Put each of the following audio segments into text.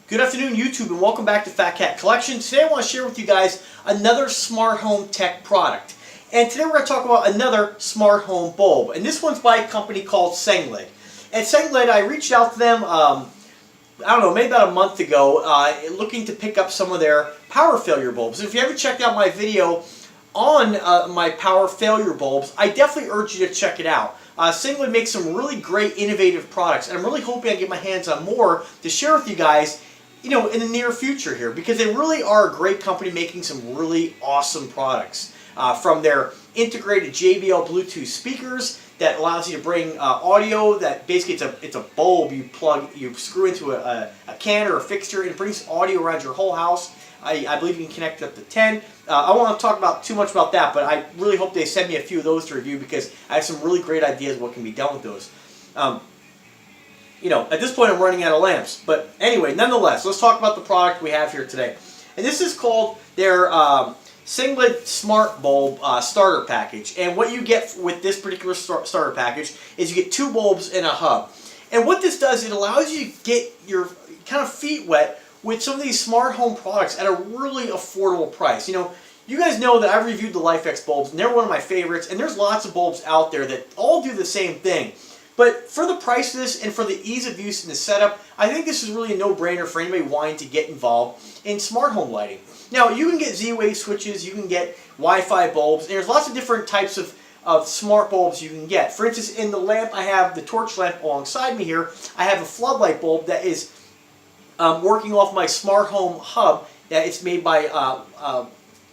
Good afternoon, YouTube, and welcome back to Fat Cat Collection. Today I want to share with you guys another smart home tech product. And today we're going to talk about another smart home bulb. And this one's by a company called Sengled. And Sengled, I reached out to them, I don't know, maybe about a month ago, looking to pick up some of their power failure bulbs. And if you haven't checked out my video on my power failure bulbs, I definitely urge you to check it out. Sengled makes some really great innovative products, and I'm really hoping I get my hands on more to share with you guys, you know, in the near future here, because they really are a great company making some really awesome products. From their integrated JBL Bluetooth speakers that allows you to bring audio, that basically it's a bulb you screw into a can or a fixture, and it brings audio around your whole house. I believe you can connect it up to 10. I won't talk about too much about that, but I really hope they send me a few of those to review because I have some really great ideas what can be done with those. You know, at this point I'm running out of lamps. But anyway, nonetheless, let's talk about the product we have here today. And this is called their Singlet Smart Bulb Starter Package. And what you get with this particular starter package is you get 2 bulbs and a hub. And what this does, it allows you to get your kind of feet wet with some of these smart home products at a really affordable price. You know, you guys know that I've reviewed the LifeX bulbs, and they're one of my favorites, and there's lots of bulbs out there that all do the same thing. But for the price of this and for the ease of use and the setup, I think this is really a no-brainer for anybody wanting to get involved in smart home lighting. Now, you can get Z-Wave switches, you can get Wi-Fi bulbs, and there's lots of different types of smart bulbs you can get. For instance, in the lamp, I have the torch lamp alongside me here. I have a floodlight bulb that is working off my smart home hub. That it's made by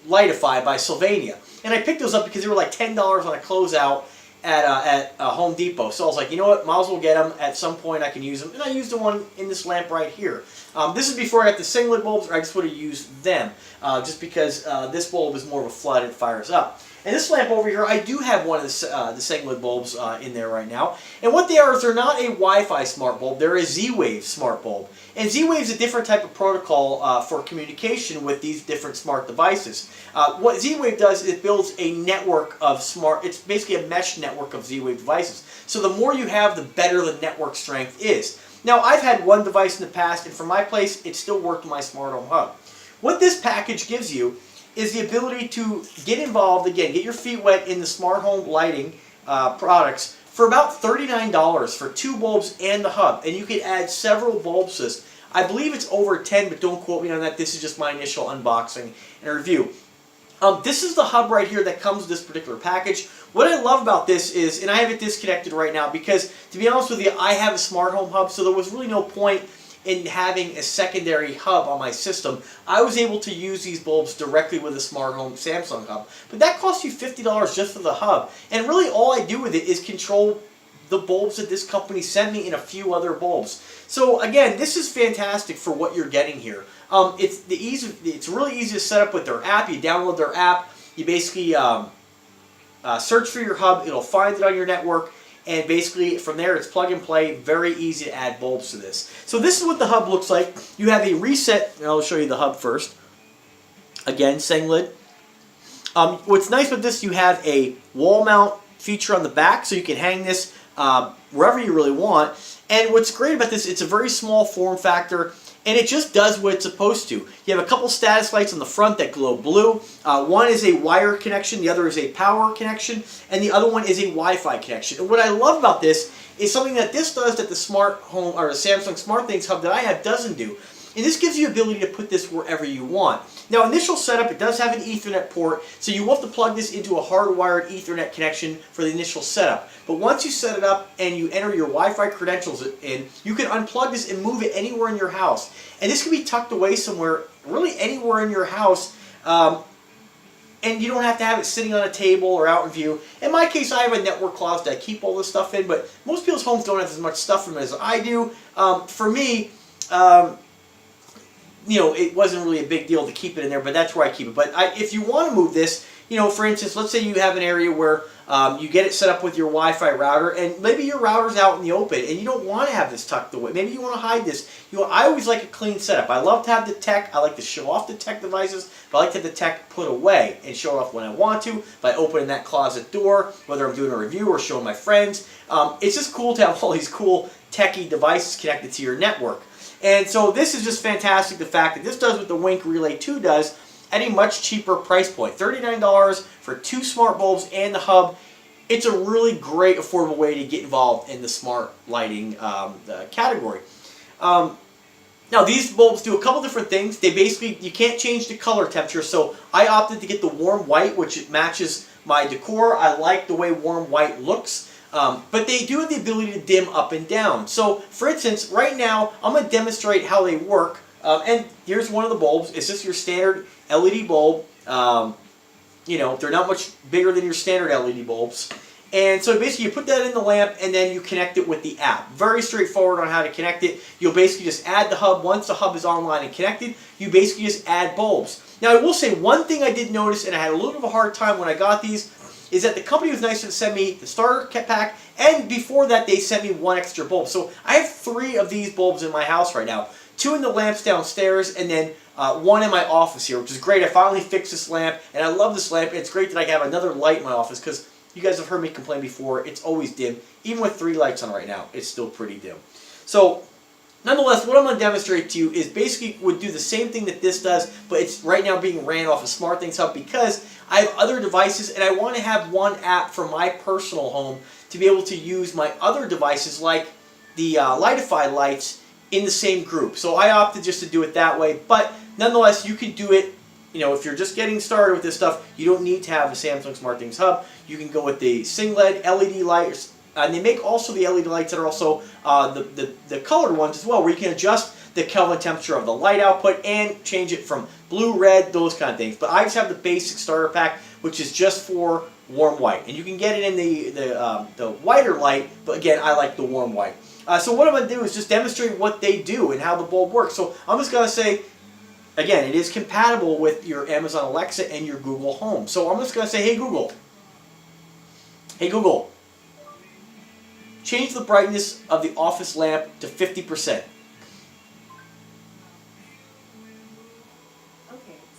Lightify by Sylvania. And I picked those up because they were like $10 on a closeout at Home Depot. So I was like, you know what, might as well get them. At some point I can use them. And I used the one in this lamp right here. This is before I got the Singlet bulbs, or I just would have used them. Just because this bulb is more of a flood, it fires up. And this lamp over here, I do have one of the Sengled bulbs in there right now. And what they are is they're not a Wi-Fi smart bulb, they're a Z-Wave smart bulb. And Z-Wave is a different type of protocol for communication with these different smart devices. What Z-Wave does is it builds a network of it's basically a mesh network of Z-Wave devices. So the more you have, the better the network strength is. Now, I've had one device in the past, and for my place, it still worked in my smart home hub. What this package gives you is the ability to get involved, again, get your feet wet in the smart home lighting products for about $39 for 2 bulbs and the hub. And you can add several bulbs to this. I believe it's over 10, but don't quote me on that. This is just my initial unboxing and review. This is the hub right here that comes with this particular package. What I love about this is, and I have it disconnected right now because, to be honest with you, I have a smart home hub, so there was really no point in having a secondary hub on my system. I was able to use these bulbs directly with a smart home Samsung hub. But that costs you $50 just for the hub. And really all I do with it is control the bulbs that this company sent me and a few other bulbs. So again, this is fantastic for what you're getting here. It's really easy to set up with their app. You download their app, you basically search for your hub, it'll find it on your network, and basically from there it's plug and play, very easy to add bulbs to this. So this is what the hub looks like. You have a reset, and I'll show you the hub first. Again, Sengled. What's nice with this, you have a wall mount feature on the back, so you can hang this wherever you really want. And what's great about this, it's a very small form factor, and it just does what it's supposed to. You have a couple status lights on the front that glow blue. One is a wire connection, the other is a power connection, and the other one is a Wi-Fi connection. And what I love about this is something that this does that the smart home or the Samsung SmartThings hub that I have doesn't do. And this gives you the ability to put this wherever you want. Now, initial setup, it does have an Ethernet port, so you will have to plug this into a hardwired Ethernet connection for the initial setup. But once you set it up and you enter your Wi-Fi credentials in, you can unplug this and move it anywhere in your house. And this can be tucked away somewhere, really anywhere in your house, and you don't have to have it sitting on a table or out in view. In my case, I have a network closet that I keep all this stuff in, but most people's homes don't have as much stuff in them as I do. For me, you know, it wasn't really a big deal to keep it in there, but that's where I keep it. But if you want to move this, you know, for instance, let's say you have an area where you get it set up with your Wi-Fi router, and maybe your router's out in the open, and you don't want to have this tucked away. Maybe you want to hide this. You know, I always like a clean setup. I love to have the tech. I like to show off the tech devices, but I like to have the tech put away and show it off when I want to by opening that closet door, whether I'm doing a review or showing my friends. It's just cool to have all these cool techie devices connected to your network. And so this is just fantastic, the fact that this does what the Wink Relay 2 does at a much cheaper price point. $39 for 2 smart bulbs and the hub. It's a really great affordable way to get involved in the smart lighting category. Now these bulbs do a couple different things. They basically, you can't change the color temperature, so I opted to get the warm white, which it matches my decor. I like the way warm white looks. But they do have the ability to dim up and down. So for instance, right now I'm going to demonstrate how they work. And here's one of the bulbs. It's just your standard LED bulb. You know, they're not much bigger than your standard LED bulbs. And so basically you put that in the lamp and then you connect it with the app. Very straightforward on how to connect it. You'll basically just add the hub. Once the hub is online and connected, you basically just add bulbs. Now I will say one thing I did notice, and I had a little bit of a hard time when I got these, is that the company was nice to send me the starter pack, and before that they sent me 1 extra bulb. So I have 3 of these bulbs in my house right now. 2 in the lamps downstairs, and then 1 in my office here, which is great. I finally fixed this lamp, and I love this lamp. It's great that I have another light in my office, because you guys have heard me complain before, it's always dim. Even with 3 lights on right now, it's still pretty dim. So, nonetheless, what I'm going to demonstrate to you is basically would do the same thing that this does, but it's right now being ran off of SmartThings Hub because I have other devices and I want to have one app for my personal home to be able to use my other devices like the Lightify lights in the same group. So I opted just to do it that way, but nonetheless, you can do it. You know, if you're just getting started with this stuff, you don't need to have a Samsung SmartThings Hub. You can go with the Singlet LED lights, and they make also the LED lights that are also the colored ones as well, where you can adjust the Kelvin temperature of the light output and change it from blue, red, those kind of things. But I just have the basic starter pack, which is just for warm white, and you can get it in the whiter light. But again, I like the warm white. So what I'm going to do is just demonstrate what they do and how the bulb works. So I'm just going to say, again, it is compatible with your Amazon Alexa and your Google Home. So I'm just going to say, hey Google, change the brightness of the office lamp to 50%. Okay,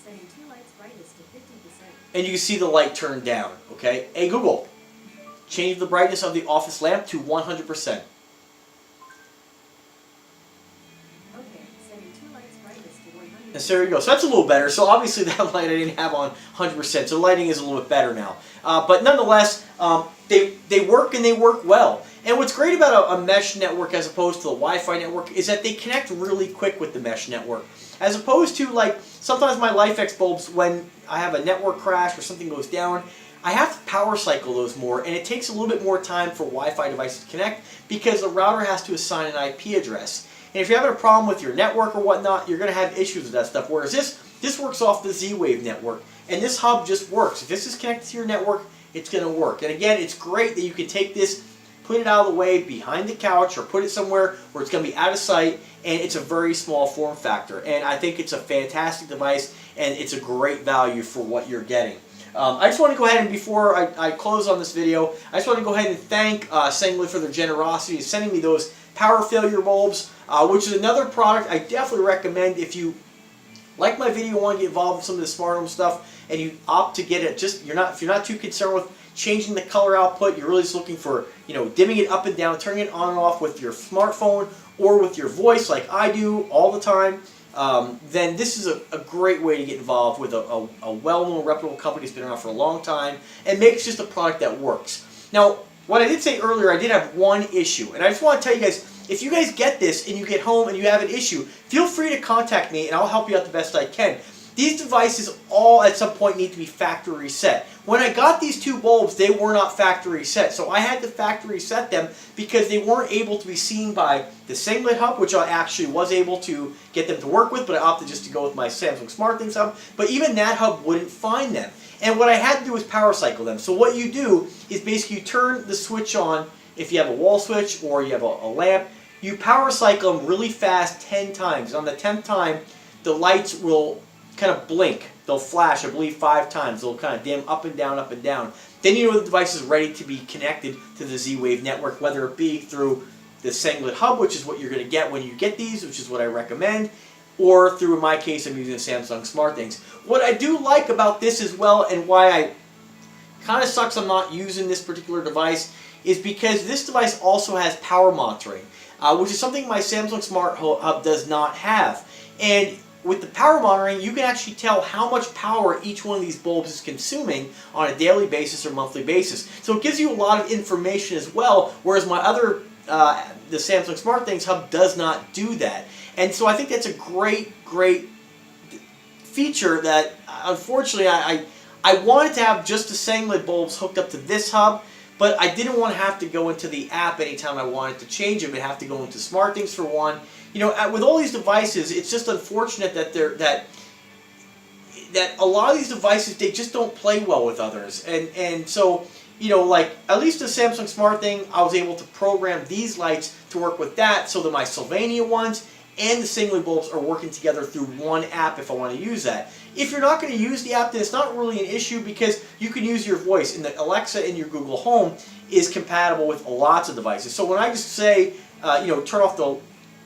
setting 2 lights brightness to 50%. And you can see the light turn down, okay? Hey Google, change the brightness of the office lamp to 100%. And so there you go. So that's a little better. So obviously that light I didn't have on 100%. So lighting is a little bit better now. But nonetheless, they work and they work well. And what's great about a mesh network as opposed to the Wi-Fi network is that they connect really quick with the mesh network. As opposed to, like, sometimes my LifeX bulbs, when I have a network crash or something goes down, I have to power cycle those more, and it takes a little bit more time for Wi-Fi devices to connect because the router has to assign an IP address. And if you're having a problem with your network or whatnot, you're going to have issues with that stuff. Whereas this works off the Z-Wave network, and this hub just works. If this is connected to your network, it's going to work. And again, it's great that you can take this, put it out of the way behind the couch, or put it somewhere where it's going to be out of sight, and it's a very small form factor. And I think it's a fantastic device, and it's a great value for what you're getting. I just want to go ahead and before I close on this video, I just want to go ahead and thank Sengled for their generosity in sending me those power failure bulbs, which is another product I definitely recommend if you like my video and want to get involved in some of the smart home stuff, and you opt to get it. Just if you're not too concerned with changing the color output, you're really just looking for dimming it up and down, turning it on and off with your smartphone or with your voice, like I do all the time. Then this is a great way to get involved with a well-known, reputable company that's been around for a long time and makes just a product that works. Now, what I did say earlier, I did have one issue, and I just want to tell you guys, if you guys get this and you get home and you have an issue, feel free to contact me and I'll help you out the best I can. These devices all at some point need to be factory reset. When I got these 2 bulbs, they were not factory set, so I had to factory set them because they weren't able to be seen by the Singlet hub, which I actually was able to get them to work with, but I opted just to go with my Samsung SmartThings hub. But even that hub wouldn't find them. And what I had to do was power cycle them. So what you do is basically you turn the switch on if you have a wall switch or you have a lamp. You power cycle them really fast 10 times. On the 10th time, the lights will kind of blink. They'll flash, I believe, 5 times. They'll kind of dim up and down, up and down. Then you know the device is ready to be connected to the Z-Wave network, whether it be through the Sengled hub, which is what you're going to get when you get these, which is what I recommend, or through, in my case, I'm using Samsung SmartThings. What I do like about this as well, and why I kind of sucks I'm not using this particular device, is because this device also has power monitoring. which is something my Samsung Smart Hub does not have. And with the power monitoring, you can actually tell how much power each one of these bulbs is consuming on a daily basis or monthly basis. So it gives you a lot of information as well, whereas my other, the Samsung Smart Things Hub does not do that. And so I think that's a great feature that, unfortunately, I wanted to have just the Sengled bulbs hooked up to this hub, but I didn't want to have to go into the app anytime I wanted to change them and have to go into Smart Things for one. You know, with all these devices, it's just unfortunate that that a lot of these devices, they just don't play well with others. And so, you know, like at least the Samsung Smart Thing, I was able to program these lights to work with that, so that my Sylvania ones and the Sengled bulbs are working together through one app if I want to use that. If you're not going to use the app, then it's not really an issue, because you can use your voice, and the Alexa in your Google Home is compatible with lots of devices. So when I just say, you know, turn off the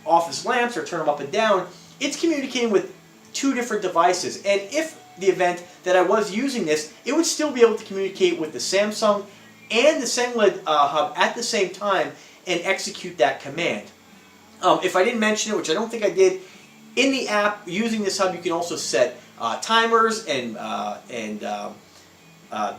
office lamps or turn them up and down, it's communicating with two different devices. And if the event that I was using this, it would still be able to communicate with the Samsung and the Sengled hub at the same time and execute that command. If I didn't mention it, which I don't think I did, in the app using this hub you can also set timers and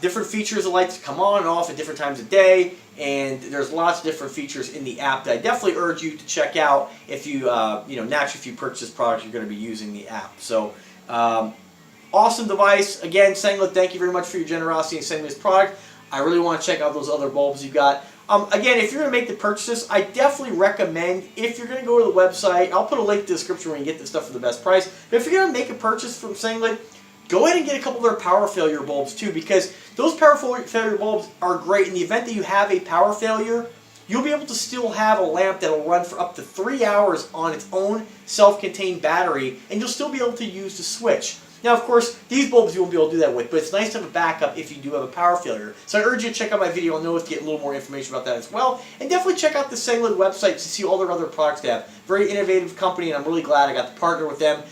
different features of lights to come on and off at different times of day, and there's lots of different features in the app that I definitely urge you to check out if you, you know, naturally if you purchase this product you're going to be using the app. So awesome device. Again, Sengled, thank you very much for your generosity in sending me this product. I really want to check out those other bulbs you got. Again, if you're going to make the purchases, I definitely recommend, if you're going to go to the website, I'll put a link in the description where you get this stuff for the best price, but if you're going to make a purchase from Sengled, go ahead and get a couple of their power failure bulbs too, because those power failure bulbs are great. In the event that you have a power failure, you'll be able to still have a lamp that will run for up to 3 hours on its own self-contained battery, and you'll still be able to use the switch. Now, of course, these bulbs you won't be able to do that with, but it's nice to have a backup if you do have a power failure. So I urge you to check out my video on those to get a little more information about that as well. And definitely check out the Sengled website to see all their other products they have. Very innovative company, and I'm really glad I got to partner with them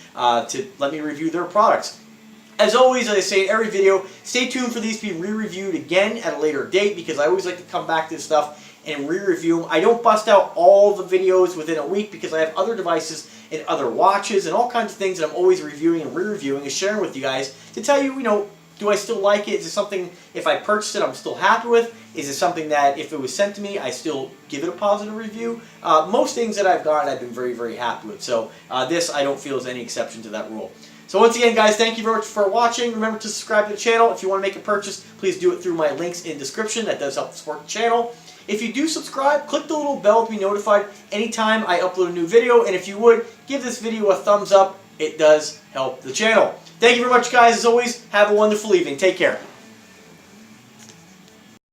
to let me review their products. As always, as I say in every video, stay tuned for these to be re-reviewed again at a later date, because I always like to come back to this stuff and re-review them. I don't bust out all the videos within a week, because I have other devices and other watches and all kinds of things that I'm always reviewing and re-reviewing and sharing with you guys to tell you, you know, do I still like it? Is it something, if I purchased it, I'm still happy with? Is it something that if it was sent to me, I still give it a positive review? Most things that I've gotten, I've been very, very happy with. So this, I don't feel, is any exception to that rule. So once again, guys, thank you very much for watching. Remember to subscribe to the channel. If you want to make a purchase, please do it through my links in description. That does help support the channel. If you do subscribe, click the little bell to be notified anytime I upload a new video. And if you would, give this video a thumbs up. It does help the channel. Thank you very much, guys. As always, have a wonderful evening. Take care.